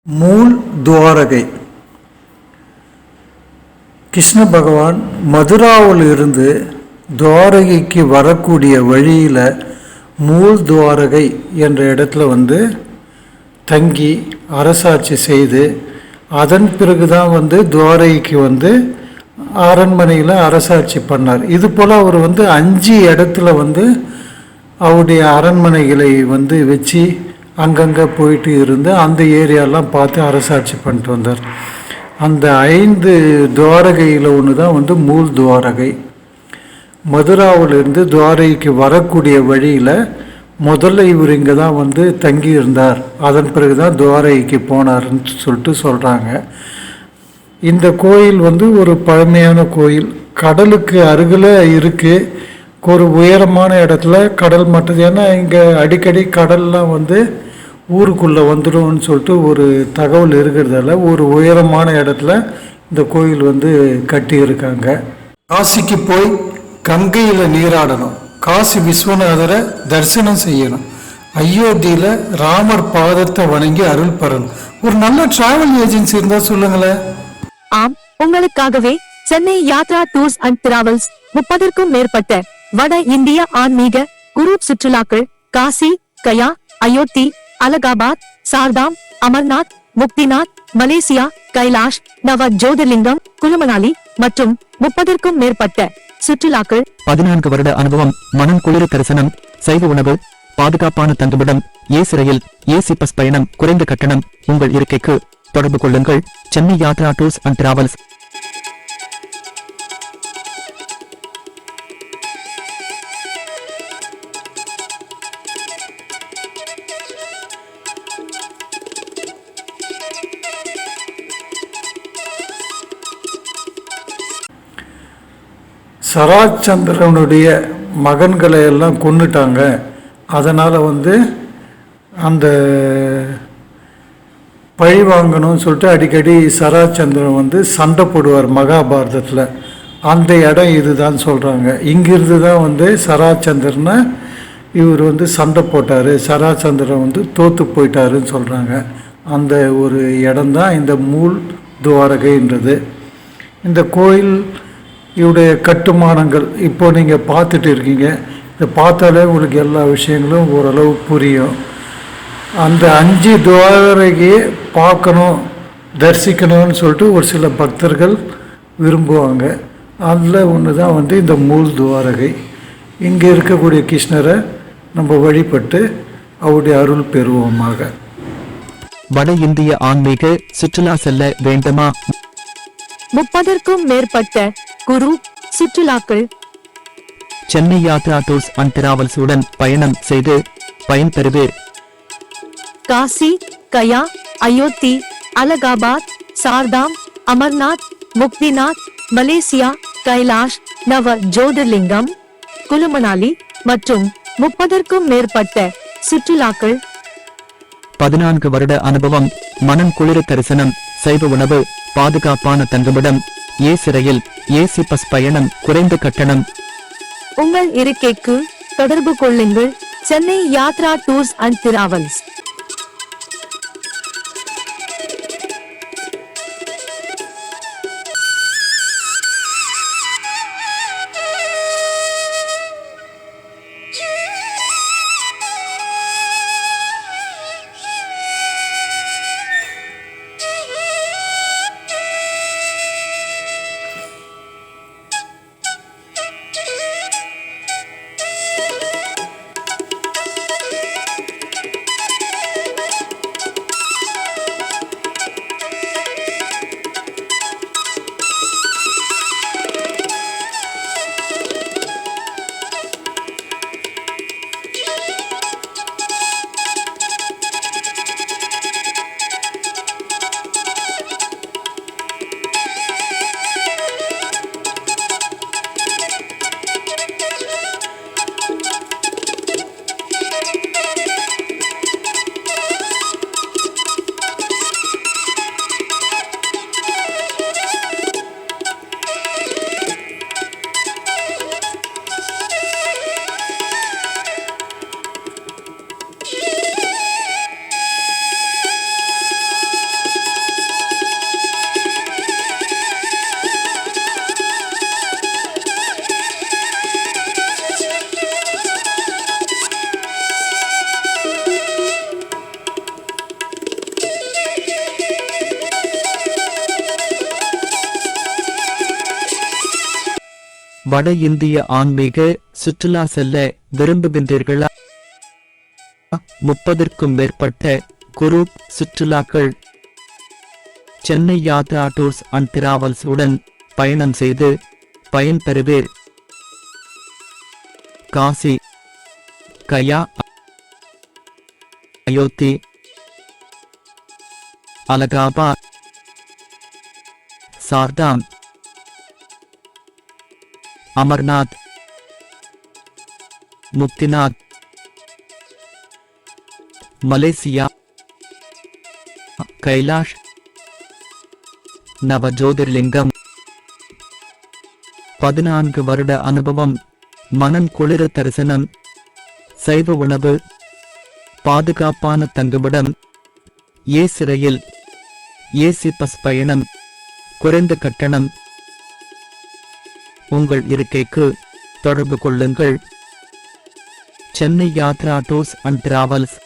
மூல் துவாரகை. கிருஷ்ண பகவான் மதுராவில் இருந்து துவாரகைக்கு வரக்கூடிய வழியில் மூல் துவாரகை என்ற இடத்துல தங்கி அரசாட்சி செய்து அதன் பிறகு தான் துவாரகைக்கு அரண்மனையில் அரசாட்சி பண்ணார். இது போல் அவர் 5 இடத்துல அவருடைய அரண்மனைகளை வச்சு அங்கங்கே போயிட்டு இருந்து அந்த ஏரியாலாம் பார்த்து அரசாட்சி பண்ணிட்டு வந்தார். அந்த 5 துவாரகையில் ஒன்று தான் மூல் துவாரகை. மதுராவிலிருந்து துவாரகைக்கு வரக்கூடிய வழியில் முதல்ல இவர் இங்கே தான் தங்கி இருந்தார். அதன் பிறகு தான் துவாரகைக்கு போனார்ன்னு சொல்கிறாங்க. இந்த கோயில் ஒரு பழமையான கோயில். கடலுக்கு அருகில் இருக்குது. ஒரு உயரமான இடத்துல கடல் மட்டது. ஏன்னா இங்கே அடிக்கடி கடல்லாம் ஊருக்குள்ளே வந்துடும்னு சொல்லிட்டு ஒரு தகவல் இருக்கிறதால ஒரு உயரமான இடத்துல இந்த கோயில் கட்டியிருக்காங்க. காசிக்கு போய் கங்கையில் நீராடணும். காசி விஸ்வநாதரை தரிசனம் செய்யணும். அயோத்தியில் ராமர் பாதத்தை வணங்கி அருள் பெறணும். ஒரு நல்ல டிராவல் ஏஜென்சி இருந்தால் சொல்லுங்களேன். ஆம், உங்களுக்காகவே Chennai Yatra tours and travels 30க்கும் மேற்பட்ட வட இந்திய ஆன்மீக குரூப் சுற்றுலாக்கள் காசி, கயா, அயோத்தி, அலகாபாத், சார்தாம், அமர்நாத், முக்திநாத், மலேசியா, கைலாஷ், நவ ஜோதிர்லிங்கம், குழுமணாலி மற்றும் 30க்கும் மேற்பட்ட சுற்றுலாக்கள். 14 வருட அனுபவம், மனம் குளிர தரிசனம், சைவ உணவு, பாதுகாப்பான தங்குமிடம், ஏசி ரயில், ஏசி பஸ் பயணம், குறைந்த கட்டணம். உங்கள் இருக்கைக்கு தொடர்பு கொள்ளுங்கள். Chennai Yatra tours and travels. சராச்சந்திரனுடைய மகன்களை எல்லாம் கொன்னுட்டாங்க. அதனால் அந்த பழி வாங்கணும்னு சொல்லிட்டு அடிக்கடி சராச்சந்திரன் சண்டை போடுவார் மகாபாரதத்தில். அந்த இடம் இதுதான் சொல்கிறாங்க. இங்கிருந்து தான் சராச்சந்திரனை இவர் சண்டை போட்டார். சராச்சந்திரன் தோற்று போயிட்டாருன்னு சொல்கிறாங்க. அந்த ஒரு இடம்தான் இந்த மூல் துவாரகைன்றது. இந்த கோயில் இவருடைய கட்டுமானங்கள் இப்போ நீங்கள் பார்த்துட்டு இருக்கீங்க. இதை பார்த்தாலே உங்களுக்கு எல்லா விஷயங்களும் ஓரளவு புரியும். அந்த 5 துவாரகையை பார்க்கணும், தரிசிக்கணும்னு சொல்லிட்டு ஒரு சில பக்தர்கள் விரும்புவாங்க. அதில் ஒன்று தான் இந்த மூல் துவாரகை. இங்கே இருக்கக்கூடிய கிருஷ்ணரை நம்ம வழிபட்டு அவருடைய அருள் பெறுவோமாக. வட இந்திய ஆன்மீக சுற்றுலா செல்ல வேண்டுமா? 30க்கும் மேற்பட்ட குரு சுற்றுலாக்கள் Chennai Yatra tours and travels உடன் பயணம் செய்து பயன்பெறுவீர். காசி, கயா, அயோத்தி, அலகாபாத், சார்தாம், அமர்நாத், முக்திநாத், மலேசியா, கைலாஷ், நவ ஜோதிர்லிங்கம், குழுமணாலி மற்றும் 30க்கும் மேற்பட்ட சுற்றுலாக்கள். 14 வருட அனுபவம், மனம் குளிர தரிசனம், சைவ உணவு, பாதுகாப்பான தங்குமிடம், ஏசி ரயில், ஏசி பஸ் பயணம், குறைந்த கட்டணம். உங்கள் இருக்கைக்கு தொடர்பு கொள்ளுங்கள். Chennai Yatra tours and travels. வட இந்திய ஆன்மீக சுற்றுலா செல்ல விரும்புகின்றீர்களா? 30க்கும் மேற்பட்ட குரூப் சுற்றுலாக்கள் Chennai Yatra tours and travels உடன் பயணம் செய்து பயன்பெறுவீர். காசி, கயா, அயோத்தி, அலகாபாத், சார்தாம், அமர்நாத், முக்திநாத், மலேசியா, கைலாஷ், நவஜோதிர்லிங்கம். 14 வருட அனுபவம், மனம் குளிர தரிசனம், சைவ உணவு, பாதுகாப்பான தங்குமிடம், ஏசி ரயில், ஏசி பஸ் பயணம், குறைந்த கட்டணம். உங்கள் இருக்கைக்கு தொடர்பு கொள்ளுங்கள். Chennai Yatra tours and travels.